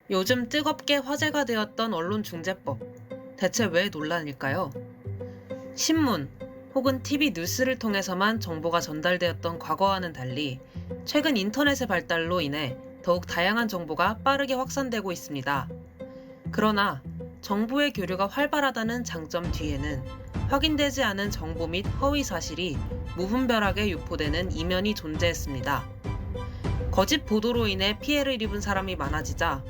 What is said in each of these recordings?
요즘 뜨겁게 화제가 되었던 언론중재법. 대체 왜 논란일까요? 신문 혹은 TV 뉴스를 통해서만 정보가 전달되었던 과거와는 달리 최근 인터넷의 발달로 인해 더욱 다양한 정보가 빠르게 확산되고 있습니다. 그러나 정보의 교류가 활발하다는 장점 뒤에는 확인되지 않은 정보 및 허위 사실이 무분별하게 유포되는 이면이 존재했습니다. 거짓 보도로 인해 피해를 입은 사람이 많아지자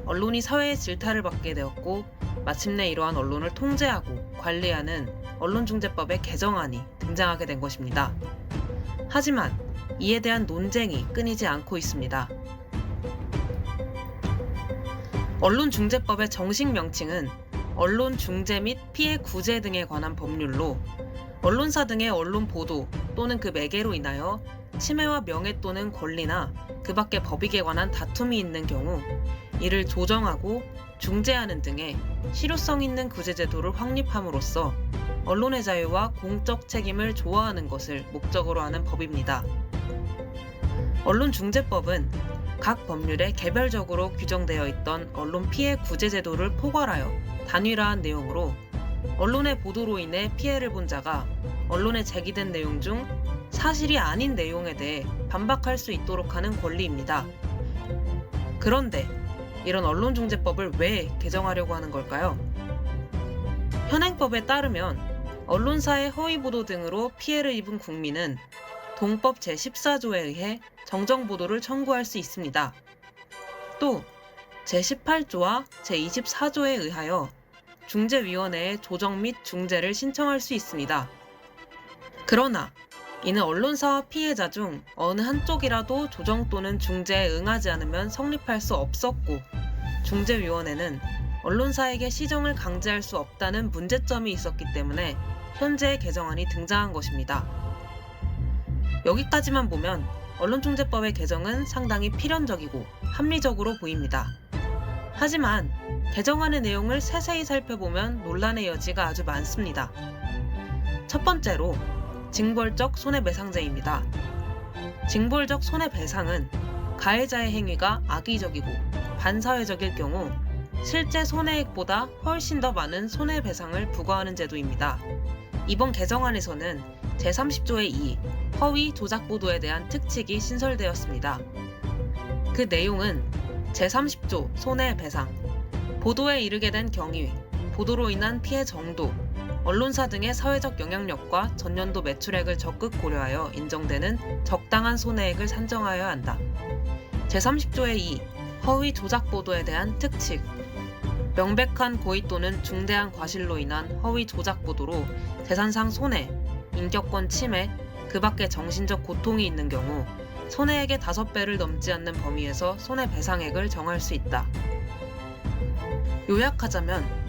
언론이 사회의 질타를 받게 되었고, 마침내 이러한 언론을 통제하고 관리하는 언론중재법의 개정안이 등장하게 된 것입니다. 하지만 이에 대한 논쟁이 끊이지 않고 있습니다. 언론중재법의 정식 명칭은 언론중재 및 피해 구제 등에 관한 법률로, 언론사 등의 언론 보도 또는 그 매개로 인하여 침해와 명예 또는 권리나 그 밖의 법익에 관한 다툼이 있는 경우 이를 조정하고 중재하는 등의 실효성 있는 구제제도를 확립함으로써 언론의 자유와 공적 책임을 조화하는 것을 목적으로 하는 법입니다. 언론중재법은 각 법률에 개별적으로 규정되어 있던 언론 피해 구제제도를 포괄하여 단일화한 내용으로, 언론의 보도로 인해 피해를 본 자가 언론에 제기된 내용 중 사실이 아닌 내용에 대해 반박할 수 있도록 하는 권리입니다. 그런데 이런 언론중재법을 왜 개정하려고 하는 걸까요? 현행법에 따르면 언론사의 허위보도 등으로 피해를 입은 국민은 동법 제14조에 의해 정정보도를 청구할 수 있습니다. 또 제18조와 제24조에 의하여 중재위원회에 조정 및 중재를 신청할 수 있습니다. 그러나 이는 언론사와 피해자 중 어느 한쪽이라도 조정 또는 중재에 응하지 않으면 성립할 수 없었고, 중재위원회는 언론사에게 시정을 강제할 수 없다는 문제점이 있었기 때문에 현재의 개정안이 등장한 것입니다. 여기까지만 보면 언론중재법의 개정은 상당히 필연적이고 합리적으로 보입니다. 하지만 개정안의 내용을 세세히 살펴보면 논란의 여지가 아주 많습니다. 첫 번째로 징벌적 손해배상제입니다. 징벌적 손해배상은 가해자의 행위가 악의적이고 반사회적일 경우 실제 손해액보다 훨씬 더 많은 손해배상을 부과하는 제도입니다. 이번 개정안에서는 제30조의 2 허위 조작 보도에 대한 특칙이 신설되었습니다. 그 내용은 제30조 손해배상, 보도에 이르게 된 경위, 보도로 인한 피해 정도, 언론사 등의 사회적 영향력과 전년도 매출액을 적극 고려하여 인정되는 적당한 손해액을 산정하여야 한다. 제30조의 2 허위 조작 보도에 대한 특칙, 명백한 고의 또는 중대한 과실로 인한 허위 조작 보도로 재산상 손해, 인격권 침해, 그 밖의 정신적 고통이 있는 경우 손해액의 5배를 넘지 않는 범위에서 손해배상액을 정할 수 있다. 요약하자면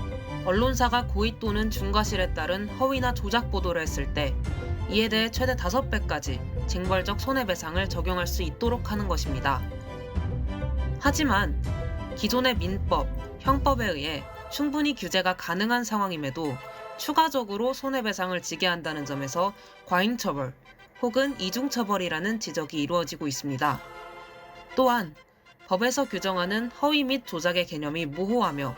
언론사가 고의 또는 중과실에 따른 허위나 조작 보도를 했을 때 이에 대해 최대 5배까지 징벌적 손해배상을 적용할 수 있도록 하는 것입니다. 하지만 기존의 민법, 형법에 의해 충분히 규제가 가능한 상황임에도 추가적으로 손해배상을 지게 한다는 점에서 과잉처벌 혹은 이중처벌이라는 지적이 이루어지고 있습니다. 또한 법에서 규정하는 허위 및 조작의 개념이 모호하며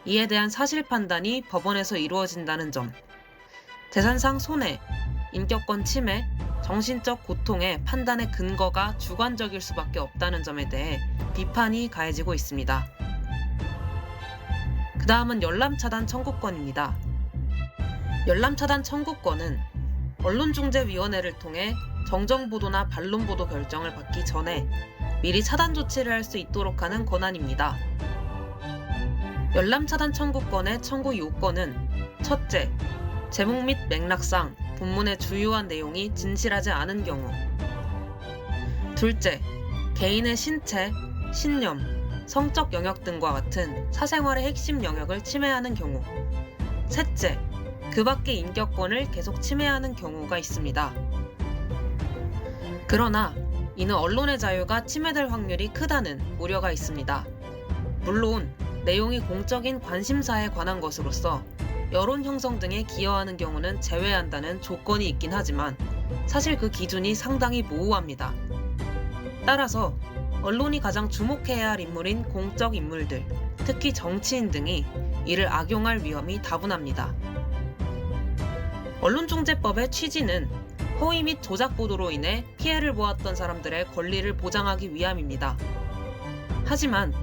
이에 대한 사실 판단이 법원에서 이루어진다는 점, 재산상 손해, 인격권 침해, 정신적 고통의 판단의 근거가 주관적일 수밖에 없다는 점에 대해 비판이 가해지고 있습니다. 그 다음은 열람차단 청구권입니다. 열람차단 청구권은 언론중재위원회를 통해 정정보도나 반론보도 결정을 받기 전에 미리 차단 조치를 할 수 있도록 하는 권한입니다. 열람차단 청구권의 청구 요건은 첫째, 제목 및 맥락상 본문의 주요한 내용이 진실하지 않은 경우, 둘째, 개인의 신체, 신념, 성적 영역 등과 같은 사생활의 핵심 영역을 침해하는 경우, 셋째, 그 밖의 인격권을 계속 침해하는 경우가 있습니다. 그러나 이는 언론의 자유가 침해될 확률이 크다는 우려가 있습니다. 물론 내용이 공적인 관심사에 관한 것으로서 여론 형성 등에 기여하는 경우는 제외한다는 조건이 있긴 하지만 사실 그 기준이 상당히 모호합니다. 따라서 언론이 가장 주목해야 할 인물인 공적 인물들, 특히 정치인 등이 이를 악용할 위험이 다분합니다. 언론중재법의 취지는 허위 및 조작 보도로 인해 피해를 보았던 사람들의 권리를 보장하기 위함입니다. 하지만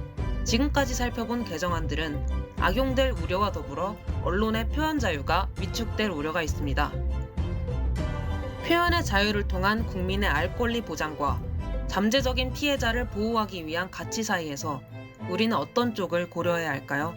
지금까지 살펴본 개정안들은 악용될 우려와 더불어 언론의 표현 자유가 위축될 우려가 있습니다. 표현의 자유를 통한 국민의 알 권리 보장과 잠재적인 피해자를 보호하기 위한 가치 사이에서 우리는 어떤 쪽을 고려해야 할까요?